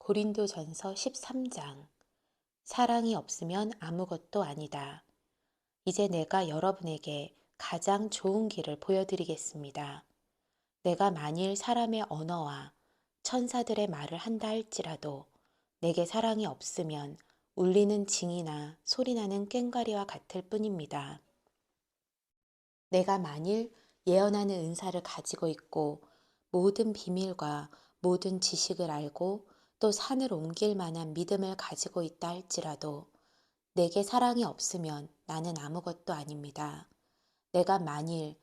고린도전서 13장. 사랑이 없으면 아무것도 아니다. 이제 내가 여러분에게 가장 좋은 길을 보여드리겠습니다. 내가 만일 사람의 언어와 천사들의 말을 한다 할지라도 내게 사랑이 없으면 울리는 징이나 소리나는 꽹과리와 같을 뿐입니다. 내가 만일 예언하는 은사를 가지고 있고 모든 비밀과 모든 지식을 알고 또 산을 옮길 만한 믿음을 가지고 있다 할지라도 내게 사랑이 없으면 나는 아무것도 아닙니다. 내가 만일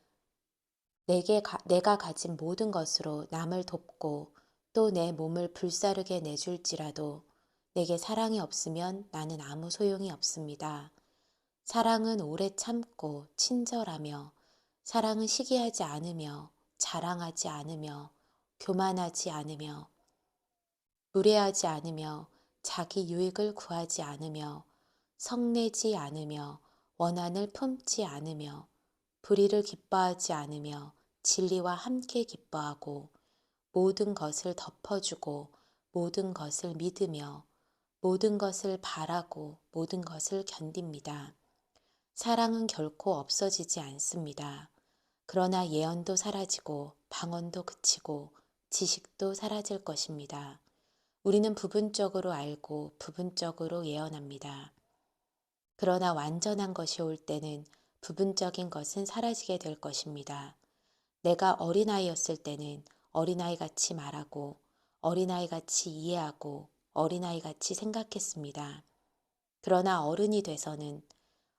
내가 가진 모든 것으로 남을 돕고 또 내 몸을 불사르게 내줄지라도 내게 사랑이 없으면 나는 아무 소용이 없습니다. 사랑은 오래 참고 친절하며 사랑은 시기하지 않으며 자랑하지 않으며 교만하지 않으며 무례하지 않으며 자기 유익을 구하지 않으며 성내지 않으며 원한을 품지 않으며 불의를 기뻐하지 않으며 진리와 함께 기뻐하고 모든 것을 덮어주고 모든 것을 믿으며 모든 것을 바라고 모든 것을 견딥니다. 사랑은 결코 없어지지 않습니다. 그러나 예언도 사라지고 방언도 그치고 지식도 사라질 것입니다. 우리는 부분적으로 알고 부분적으로 예언합니다. 그러나 완전한 것이 올 때는 부분적인 것은 사라지게 될 것입니다. 내가 어린아이였을 때는 어린아이같이 말하고 어린아이같이 이해하고 어린아이같이 생각했습니다. 그러나 어른이 돼서는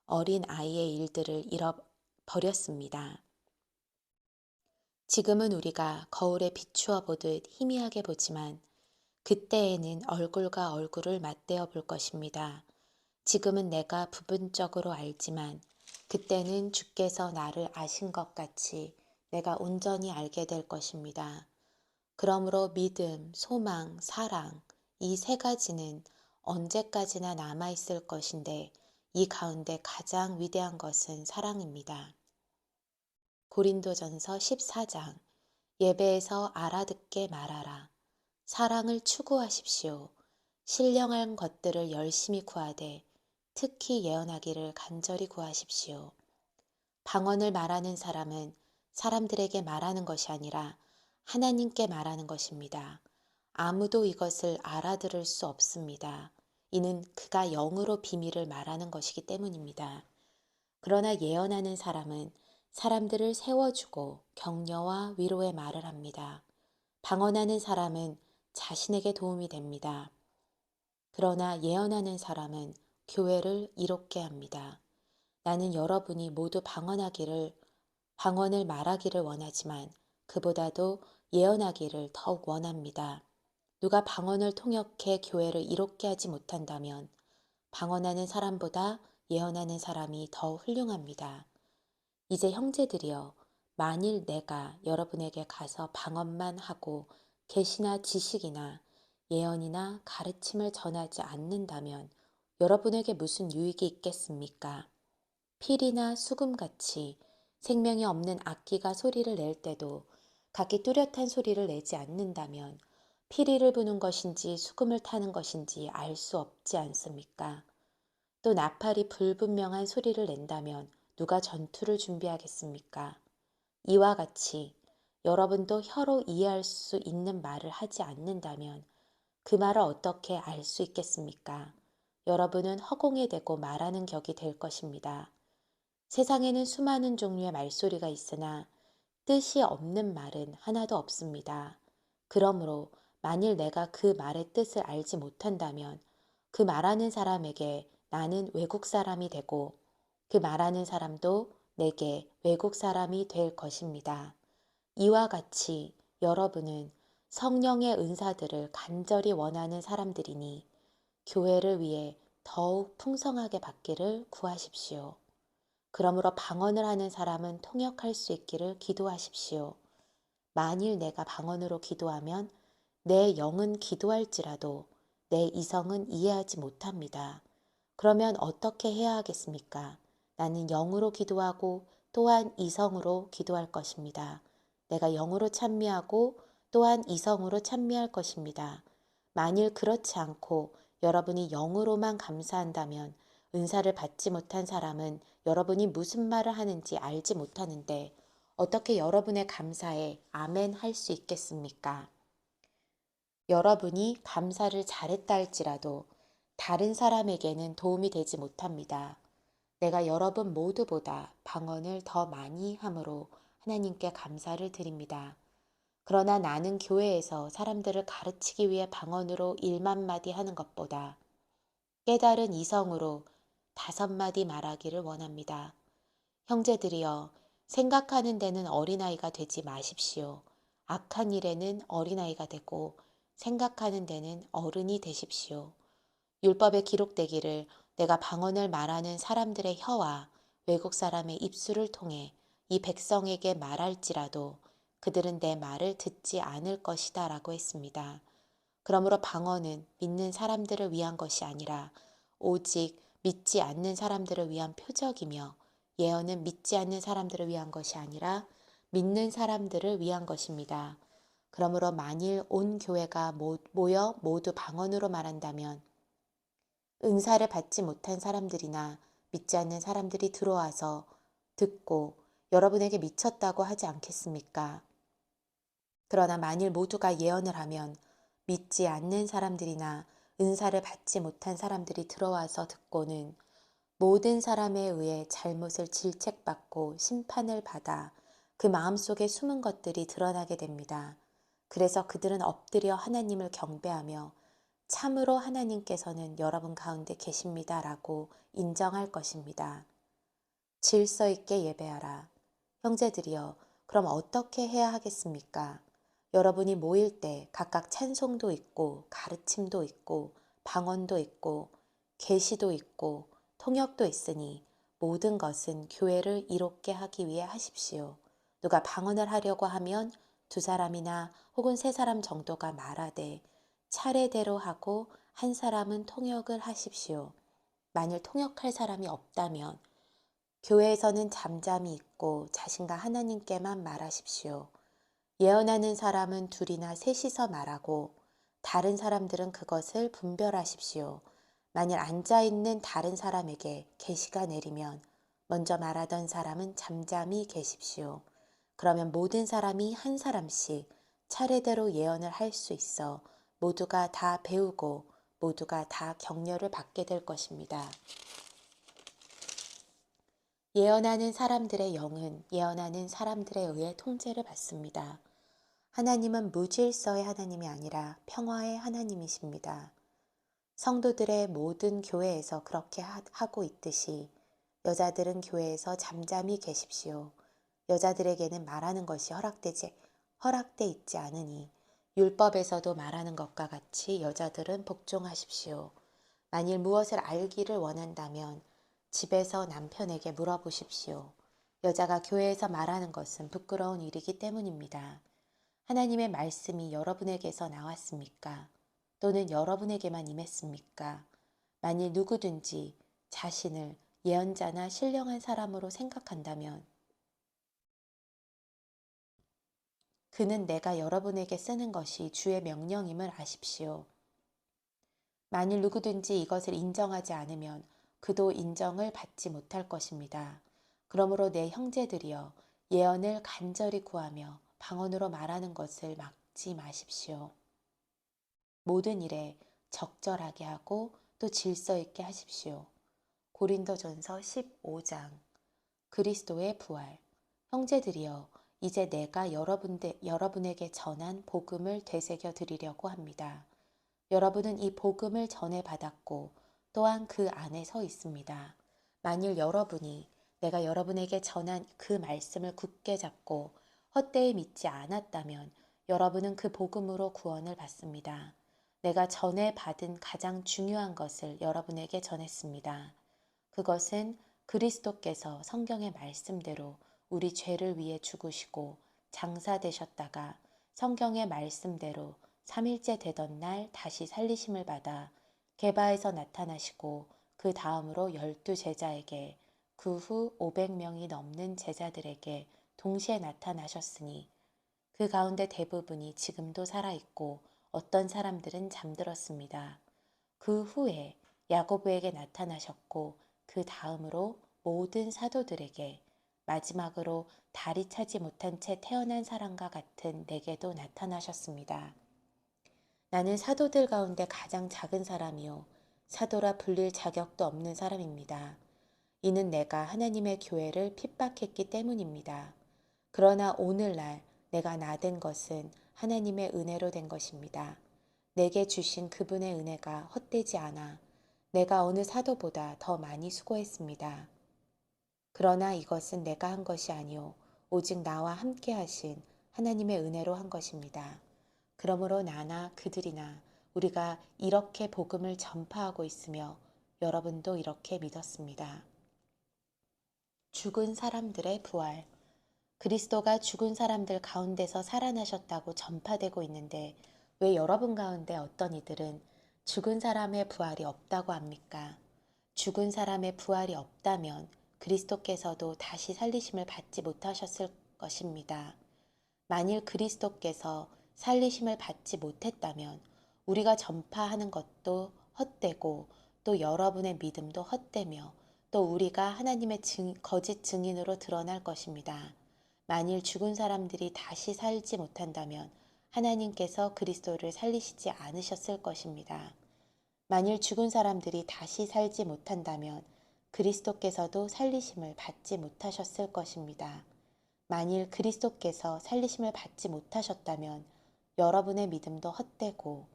어린 아이의 일들을 잃어버렸습니다. 지금은 우리가 거울에 비추어 보듯 희미하게 보지만 그때에는 얼굴과 얼굴을 맞대어 볼 것입니다. 지금은 내가 부분적으로 알지만 그때는 주께서 나를 아신 것 같이 내가 온전히 알게 될 것입니다. 그러므로 믿음, 소망, 사랑, 이 세 가지는 언제까지나 남아있을 것인데 이 가운데 가장 위대한 것은 사랑입니다. 고린도전서 14장. 예배에서 알아듣게 말하라. 사랑을 추구하십시오. 신령한 것들을 열심히 구하되 특히 예언하기를 간절히 구하십시오. 방언을 말하는 사람은 사람들에게 말하는 것이 아니라 하나님께 말하는 것입니다. 아무도 이것을 알아들을 수 없습니다. 이는 그가 영으로 비밀을 말하는 것이기 때문입니다. 그러나 예언하는 사람은 사람들을 세워주고 격려와 위로의 말을 합니다. 방언하는 사람은 자신에게 도움이 됩니다. 그러나 예언하는 사람은 교회를 이롭게 합니다. 나는 여러분이 모두 방언을 말하기를 원하지만 그보다도 예언하기를 더욱 원합니다. 누가 방언을 통역해 교회를 이롭게 하지 못한다면 방언하는 사람보다 예언하는 사람이 더 훌륭합니다. 이제 형제들이여, 만일 내가 여러분에게 가서 방언만 하고 계시나 지식이나 예언이나 가르침을 전하지 않는다면 여러분에게 무슨 유익이 있겠습니까? 필이나 수금같이 생명이 없는 악기가 소리를 낼 때도 각기 뚜렷한 소리를 내지 않는다면 피리를 부는 것인지 수금을 타는 것인지 알 수 없지 않습니까? 또 나팔이 불분명한 소리를 낸다면 누가 전투를 준비하겠습니까? 이와 같이 여러분도 혀로 이해할 수 있는 말을 하지 않는다면 그 말을 어떻게 알 수 있겠습니까? 여러분은 허공에 대고 말하는 격이 될 것입니다. 세상에는 수많은 종류의 말소리가 있으나 뜻이 없는 말은 하나도 없습니다. 그러므로 만일 내가 그 말의 뜻을 알지 못한다면 그 말하는 사람에게 나는 외국 사람이 되고 그 말하는 사람도 내게 외국 사람이 될 것입니다. 이와 같이 여러분은 성령의 은사들을 간절히 원하는 사람들이니 교회를 위해 더욱 풍성하게 받기를 구하십시오. 그러므로 방언을 하는 사람은 통역할 수 있기를 기도하십시오. 만일 내가 방언으로 기도하면 내 영은 기도할지라도 내 이성은 이해하지 못합니다. 그러면 어떻게 해야 하겠습니까? 나는 영으로 기도하고 또한 이성으로 기도할 것입니다. 내가 영으로 찬미하고 또한 이성으로 찬미할 것입니다. 만일 그렇지 않고 여러분이 영으로만 감사한다면 은사를 받지 못한 사람은 여러분이 무슨 말을 하는지 알지 못하는데 어떻게 여러분의 감사에 아멘 할 수 있겠습니까? 여러분이 감사를 잘했다 할지라도 다른 사람에게는 도움이 되지 못합니다. 내가 여러분 모두보다 방언을 더 많이 함으로 하나님께 감사를 드립니다. 그러나 나는 교회에서 사람들을 가르치기 위해 방언으로 1만 마디 하는 것보다 깨달은 이성으로 5마디 말하기를 원합니다. 형제들이여, 생각하는 데는 어린아이가 되지 마십시오. 악한 일에는 어린아이가 되고 생각하는 데는 어른이 되십시오. 율법에 기록되기를 내가 방언을 말하는 사람들의 혀와 외국 사람의 입술을 통해 이 백성에게 말할지라도 그들은 내 말을 듣지 않을 것이다 라고 했습니다. 그러므로 방언은 믿는 사람들을 위한 것이 아니라 오직 믿지 않는 사람들을 위한 표적이며 예언은 믿지 않는 사람들을 위한 것이 아니라 믿는 사람들을 위한 것입니다. 그러므로 만일 온 교회가 모여 모두 방언으로 말한다면 은사를 받지 못한 사람들이나 믿지 않는 사람들이 들어와서 듣고 여러분에게 미쳤다고 하지 않겠습니까? 그러나 만일 모두가 예언을 하면 믿지 않는 사람들이나 은사를 받지 못한 사람들이 들어와서 듣고는 모든 사람에 의해 잘못을 질책받고 심판을 받아 그 마음속에 숨은 것들이 드러나게 됩니다. 그래서 그들은 엎드려 하나님을 경배하며 참으로 하나님께서는 여러분 가운데 계십니다라고 인정할 것입니다. 질서 있게 예배하라. 형제들이여, 그럼 어떻게 해야 하겠습니까? 여러분이 모일 때 각각 찬송도 있고 가르침도 있고 방언도 있고 계시도 있고 통역도 있으니 모든 것은 교회를 이롭게 하기 위해 하십시오. 누가 방언을 하려고 하면 2사람이나 혹은 3사람 정도가 말하되 차례대로 하고 한 사람은 통역을 하십시오. 만일 통역할 사람이 없다면 교회에서는 잠잠히 있고 자신과 하나님께만 말하십시오. 예언하는 사람은 2이나 3이서 말하고 다른 사람들은 그것을 분별하십시오. 만일 앉아있는 다른 사람에게 계시가 내리면 먼저 말하던 사람은 잠잠히 계십시오. 그러면 모든 사람이 한 사람씩 차례대로 예언을 할 수 있어 모두가 다 배우고 모두가 다 격려를 받게 될 것입니다. 예언하는 사람들의 영은 예언하는 사람들에 의해 통제를 받습니다. 하나님은 무질서의 하나님이 아니라 평화의 하나님이십니다. 성도들의 모든 교회에서 그렇게 하고 있듯이 여자들은 교회에서 잠잠히 계십시오. 여자들에게는 말하는 것이 허락돼 있지 않으니 율법에서도 말하는 것과 같이 여자들은 복종하십시오. 만일 무엇을 알기를 원한다면 집에서 남편에게 물어보십시오. 여자가 교회에서 말하는 것은 부끄러운 일이기 때문입니다. 하나님의 말씀이 여러분에게서 나왔습니까? 또는 여러분에게만 임했습니까? 만일 누구든지 자신을 예언자나 신령한 사람으로 생각한다면 그는 내가 여러분에게 쓰는 것이 주의 명령임을 아십시오. 만일 누구든지 이것을 인정하지 않으면 그도 인정을 받지 못할 것입니다. 그러므로 내 형제들이여, 예언을 간절히 구하며 방언으로 말하는 것을 막지 마십시오. 모든 일에 적절하게 하고 또 질서 있게 하십시오. 고린도전서 15장. 그리스도의 부활. 형제들이여, 이제 내가 여러분에게 전한 복음을 되새겨 드리려고 합니다. 여러분은 이 복음을 전해 받았고 또한 그 안에 서 있습니다. 만일 여러분이 내가 여러분에게 전한 그 말씀을 굳게 잡고 헛되이 믿지 않았다면 여러분은 그 복음으로 구원을 받습니다. 내가 전해 받은 가장 중요한 것을 여러분에게 전했습니다. 그것은 그리스도께서 성경의 말씀대로 우리 죄를 위해 죽으시고 장사되셨다가 성경의 말씀대로 3일째 되던 날 다시 살리심을 받아 게바에서 나타나시고 그 다음으로 12제자에게 그 후 500명이 넘는 제자들에게 동시에 나타나셨으니 그 가운데 대부분이 지금도 살아있고 어떤 사람들은 잠들었습니다. 그 후에 야고보에게 나타나셨고 그 다음으로 모든 사도들에게 마지막으로 다리 차지 못한 채 태어난 사람과 같은 내게도 나타나셨습니다. 나는 사도들 가운데 가장 작은 사람이요 사도라 불릴 자격도 없는 사람입니다. 이는 내가 하나님의 교회를 핍박했기 때문입니다. 그러나 오늘날 내가 나된 것은 하나님의 은혜로 된 것입니다. 내게 주신 그분의 은혜가 헛되지 않아 내가 어느 사도보다 더 많이 수고했습니다. 그러나 이것은 내가 한 것이 아니요 오직 나와 함께 하신 하나님의 은혜로 한 것입니다. 그러므로 나나 그들이나 우리가 이렇게 복음을 전파하고 있으며 여러분도 이렇게 믿었습니다. 죽은 사람들의 부활. 그리스도가 죽은 사람들 가운데서 살아나셨다고 전파되고 있는데 왜 여러분 가운데 어떤 이들은 죽은 사람의 부활이 없다고 합니까? 죽은 사람의 부활이 없다면 그리스도께서도 다시 살리심을 받지 못하셨을 것입니다. 만일 그리스도께서 살리심을 받지 못했다면 우리가 전파하는 것도 헛되고 또 여러분의 믿음도 헛되며 또 우리가 하나님의 거짓 증인으로 드러날 것입니다. 만일 죽은 사람들이 다시 살지 못한다면 하나님께서 그리스도를 살리시지 않으셨을 것입니다. 만일 죽은 사람들이 다시 살지 못한다면 그리스도께서도 살리심을 받지 못하셨을 것입니다. 만일 그리스도께서 살리심을 받지 못하셨다면 여러분의 믿음도 헛되고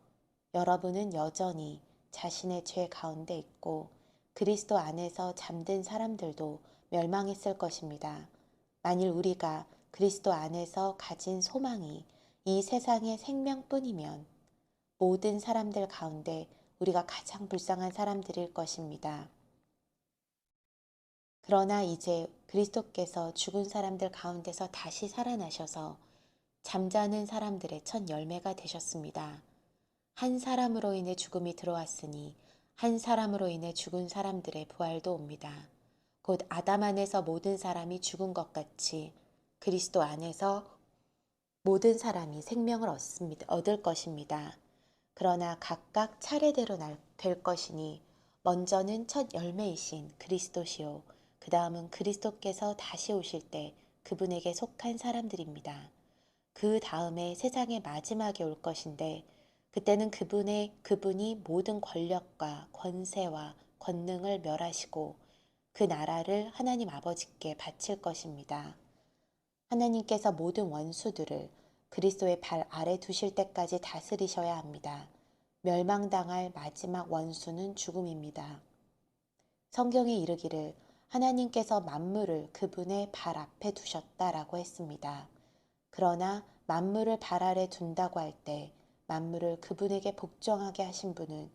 여러분은 여전히 자신의 죄 가운데 있고 그리스도 안에서 잠든 사람들도 멸망했을 것입니다. 만일 우리가 그리스도 안에서 가진 소망이 이 세상의 생명뿐이면 모든 사람들 가운데 우리가 가장 불쌍한 사람들일 것입니다. 그러나 이제 그리스도께서 죽은 사람들 가운데서 다시 살아나셔서 잠자는 사람들의 첫 열매가 되셨습니다. 한 사람으로 인해 죽음이 들어왔으니 한 사람으로 인해 죽은 사람들의 부활도 옵니다. 곧 아담 안에서 모든 사람이 죽은 것 같이 그리스도 안에서 모든 사람이 생명을 얻을 것입니다. 그러나 각각 차례대로 될 것이니 먼저는 첫 열매이신 그리스도시요 그 다음은 그리스도께서 다시 오실 때 그분에게 속한 사람들입니다. 그 다음에 세상의 마지막에 올 것인데 그때는 그분이 모든 권력과 권세와 권능을 멸하시고 그 나라를 하나님 아버지께 바칠 것입니다. 하나님께서 모든 원수들을 그리스도의 발 아래 두실 때까지 다스리셔야 합니다. 멸망당할 마지막 원수는 죽음입니다. 성경에 이르기를 하나님께서 만물을 그분의 발 앞에 두셨다라고 했습니다. 그러나 만물을 발 아래 둔다고 할 때 만물을 그분에게 복종하게 하신 분은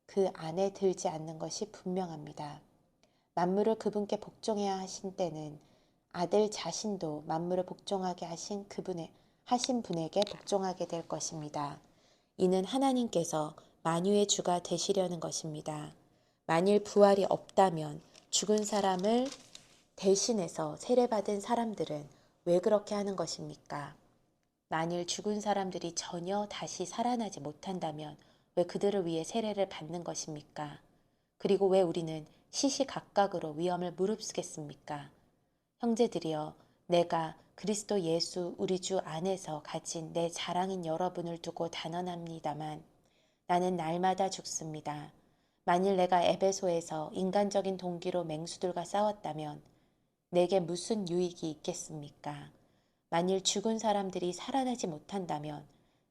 그 안에 들지 않는 것이 분명합니다. 만물을 그분께 복종해야 하신 때는 아들 자신도 만물을 복종하게 하신 분에게 복종하게 될 것입니다. 이는 하나님께서 만유의 주가 되시려는 것입니다. 만일 부활이 없다면 죽은 사람을 대신해서 세례받은 사람들은 왜 그렇게 하는 것입니까? 만일 죽은 사람들이 전혀 다시 살아나지 못한다면 왜 그들을 위해 세례를 받는 것입니까? 그리고 왜 우리는 시시각각으로 위험을 무릅쓰겠습니까? 형제들이여, 내가 그리스도 예수 우리 주 안에서 가진 내 자랑인 여러분을 두고 단언합니다만 나는 날마다 죽습니다. 만일 내가 에베소에서 인간적인 동기로 맹수들과 싸웠다면 내게 무슨 유익이 있겠습니까? 만일 죽은 사람들이 살아나지 못한다면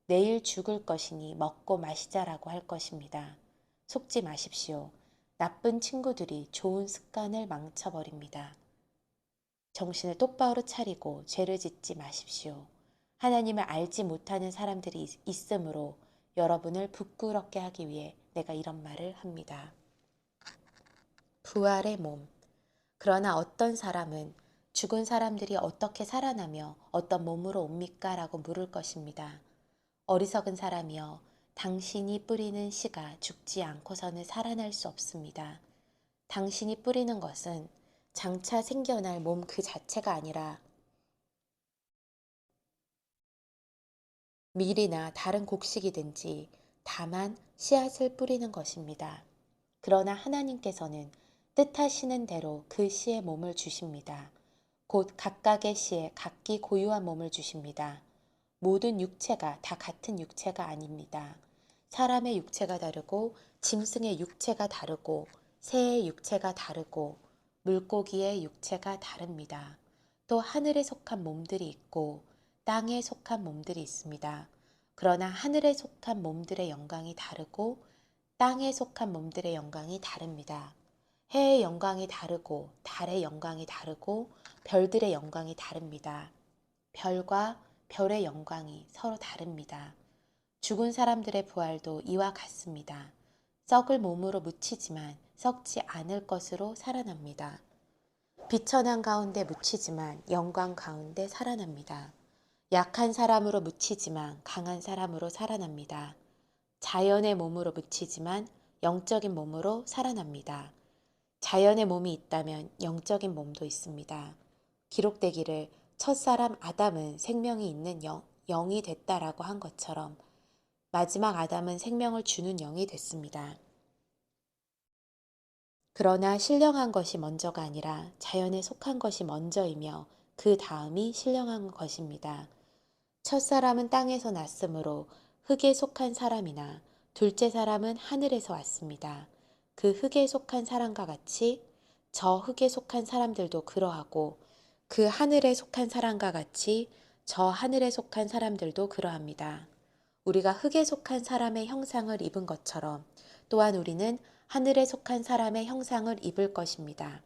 내일 죽을 것이니 먹고 마시자라고 할 것입니다. 속지 마십시오. 나쁜 친구들이 좋은 습관을 망쳐버립니다. 정신을 똑바로 차리고 죄를 짓지 마십시오. 하나님을 알지 못하는 사람들이 있으므로 여러분을 부끄럽게 하기 위해 내가 이런 말을 합니다. 부활의 몸. 그러나 어떤 사람은 죽은 사람들이 어떻게 살아나며 어떤 몸으로 옵니까? 라고 물을 것입니다. 어리석은 사람이여, 당신이 뿌리는 씨가 죽지 않고서는 살아날 수 없습니다. 당신이 뿌리는 것은 장차 생겨날 몸 그 자체가 아니라 밀이나 다른 곡식이든지 다만 씨앗을 뿌리는 것입니다. 그러나 하나님께서는 뜻하시는 대로 그 씨에 몸을 주십니다. 곧 각각의 씨에 각기 고유한 몸을 주십니다. 모든 육체가 다 같은 육체가 아닙니다. 사람의 육체가 다르고 짐승의 육체가 다르고 새의 육체가 다르고 물고기의 육체가 다릅니다. 또 하늘에 속한 몸들이 있고 땅에 속한 몸들이 있습니다. 그러나 하늘에 속한 몸들의 영광이 다르고 땅에 속한 몸들의 영광이 다릅니다. 해의 영광이 다르고 달의 영광이 다르고 별들의 영광이 다릅니다. 별과 별의 영광이 서로 다릅니다. 죽은 사람들의 부활도 이와 같습니다. 썩을 몸으로 묻히지만 썩지 않을 것으로 살아납니다. 비천한 가운데 묻히지만 영광 가운데 살아납니다. 약한 사람으로 묻히지만 강한 사람으로 살아납니다. 자연의 몸으로 묻히지만 영적인 몸으로 살아납니다. 자연의 몸이 있다면 영적인 몸도 있습니다. 기록되기를 첫사람 아담은 생명이 있는 영이 됐다라고 한 것처럼 마지막 아담은 생명을 주는 영이 됐습니다. 그러나 신령한 것이 먼저가 아니라 자연에 속한 것이 먼저이며 그 다음이 신령한 것입니다. 첫사람은 땅에서 났으므로 흙에 속한 사람이나 둘째 사람은 하늘에서 왔습니다. 그 흙에 속한 사람과 같이 저 흙에 속한 사람들도 그러하고 그 하늘에 속한 사람과 같이 저 하늘에 속한 사람들도 그러합니다. 우리가 흙에 속한 사람의 형상을 입은 것처럼 또한 우리는 하늘에 속한 사람의 형상을 입을 것입니다.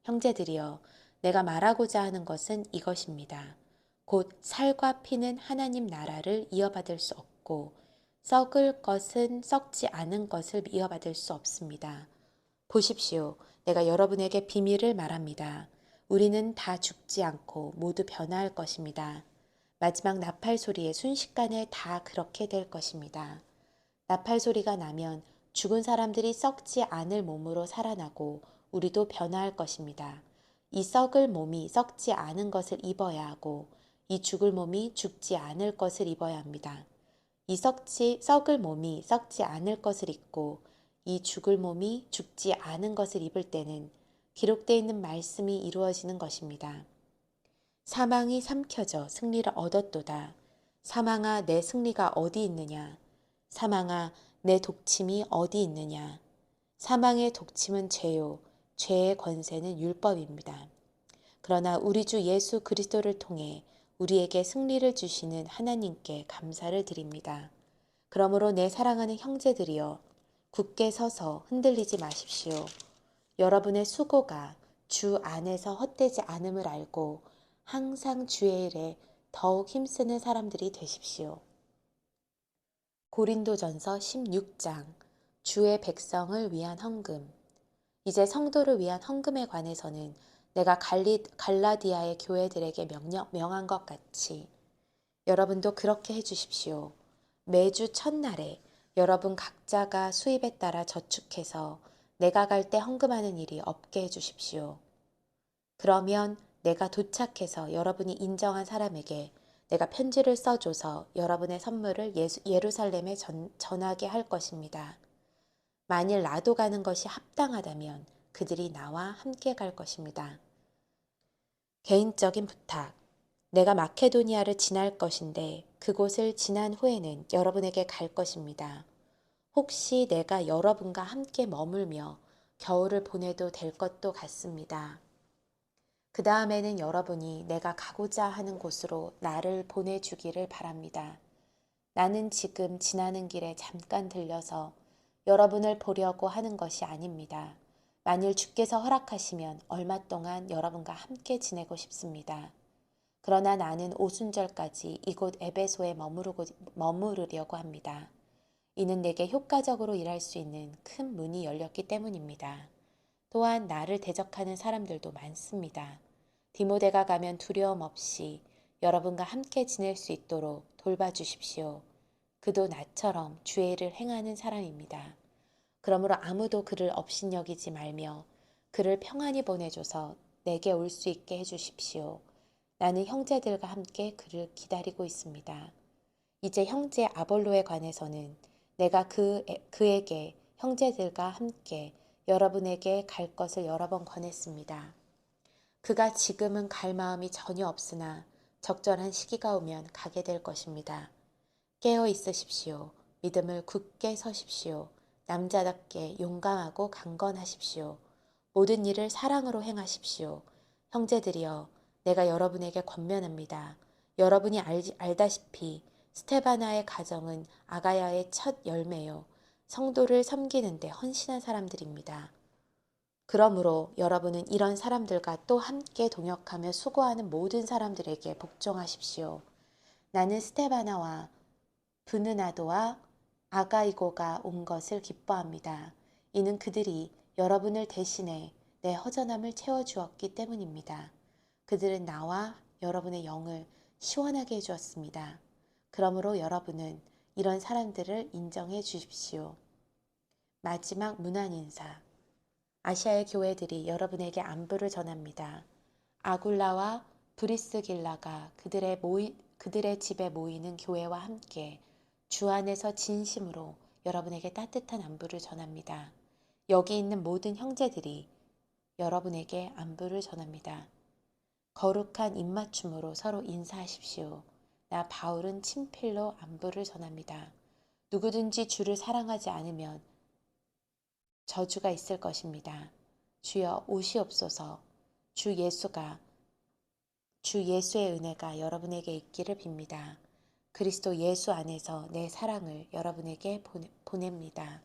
형제들이여, 내가 말하고자 하는 것은 이것입니다. 곧 살과 피는 하나님 나라를 이어받을 수 없고 썩을 것은 썩지 않은 것을 이어받을 수 없습니다. 보십시오. 내가 여러분에게 비밀을 말합니다. 우리는 다 죽지 않고 모두 변화할 것입니다. 마지막 나팔 소리에 순식간에 다 그렇게 될 것입니다. 나팔 소리가 나면 죽은 사람들이 썩지 않을 몸으로 살아나고 우리도 변화할 것입니다. 이 썩을 몸이 썩지 않은 것을 입어야 하고 이 죽을 몸이 죽지 않을 것을 입어야 합니다. 이 썩을 몸이 썩지 않을 것을 입고 이 죽을 몸이 죽지 않은 것을 입을 때는 기록되어 있는 말씀이 이루어지는 것입니다. 사망이 삼켜져 승리를 얻었도다. 사망아, 내 승리가 어디 있느냐? 사망아, 내 독침이 어디 있느냐? 사망의 독침은 죄요. 죄의 권세는 율법입니다. 그러나 우리 주 예수 그리스도를 통해 우리에게 승리를 주시는 하나님께 감사를 드립니다. 그러므로 내 사랑하는 형제들이여, 굳게 서서 흔들리지 마십시오. 여러분의 수고가 주 안에서 헛되지 않음을 알고 항상 주의 일에 더욱 힘쓰는 사람들이 되십시오. 고린도전서 16장 주의 백성을 위한 헌금. 이제 성도를 위한 헌금에 관해서는 내가 갈라디아의 교회들에게 명한 것 같이 여러분도 그렇게 해주십시오. 매주 첫날에 여러분 각자가 수입에 따라 저축해서 내가 갈 때 헌금하는 일이 없게 해주십시오. 그러면 내가 도착해서 여러분이 인정한 사람에게 내가 편지를 써줘서 여러분의 선물을 예루살렘에 전하게 할 것입니다. 만일 나도 가는 것이 합당하다면 그들이 나와 함께 갈 것입니다. 개인적인 부탁. 내가 마케도니아를 지날 것인데 그곳을 지난 후에는 여러분에게 갈 것입니다. 혹시 내가 여러분과 함께 머물며 겨울을 보내도 될 것도 같습니다. 그 다음에는 여러분이 내가 가고자 하는 곳으로 나를 보내주기를 바랍니다. 나는 지금 지나는 길에 잠깐 들려서 여러분을 보려고 하는 것이 아닙니다. 만일 주께서 허락하시면 얼마 동안 여러분과 함께 지내고 싶습니다. 그러나 나는 오순절까지 이곳 에베소에 머무르려고 합니다. 이는 내게 효과적으로 일할 수 있는 큰 문이 열렸기 때문입니다. 또한 나를 대적하는 사람들도 많습니다. 디모데가 가면 두려움 없이 여러분과 함께 지낼 수 있도록 돌봐주십시오. 그도 나처럼 주의 일을 행하는 사람입니다. 그러므로 아무도 그를 업신여기지 말며 그를 평안히 보내줘서 내게 올 수 있게 해주십시오. 나는 형제들과 함께 그를 기다리고 있습니다. 이제 형제 아볼로에 관해서는 내가 그에게 형제들과 함께 여러분에게 갈 것을 여러 번 권했습니다. 그가 지금은 갈 마음이 전혀 없으나 적절한 시기가 오면 가게 될 것입니다. 깨어 있으십시오. 믿음을 굳게 서십시오. 남자답게 용감하고 강건하십시오. 모든 일을 사랑으로 행하십시오. 형제들이여, 내가 여러분에게 권면합니다. 여러분이 알다시피 스테바나의 가정은 아가야의 첫 열매요. 성도를 섬기는데 헌신한 사람들입니다. 그러므로 여러분은 이런 사람들과 또 함께 동역하며 수고하는 모든 사람들에게 복종하십시오. 나는 스테바나와 브느나도와 아가이고가 온 것을 기뻐합니다. 이는 그들이 여러분을 대신해 내 허전함을 채워주었기 때문입니다. 그들은 나와 여러분의 영을 시원하게 해주었습니다. 그러므로 여러분은 이런 사람들을 인정해 주십시오. 마지막 문안 인사. 아시아의 교회들이 여러분에게 안부를 전합니다. 아굴라와 브리스길라가 그들의 집에 모이는 교회와 함께 주 안에서 진심으로 여러분에게 따뜻한 안부를 전합니다. 여기 있는 모든 형제들이 여러분에게 안부를 전합니다. 거룩한 입맞춤으로 서로 인사하십시오. 나 바울은 친필로 안부를 전합니다. 누구든지 주를 사랑하지 않으면 저주가 있을 것입니다. 주여 오시옵소서. 주 예수의 은혜가 여러분에게 있기를 빕니다. 그리스도 예수 안에서 내 사랑을 여러분에게 보냅니다.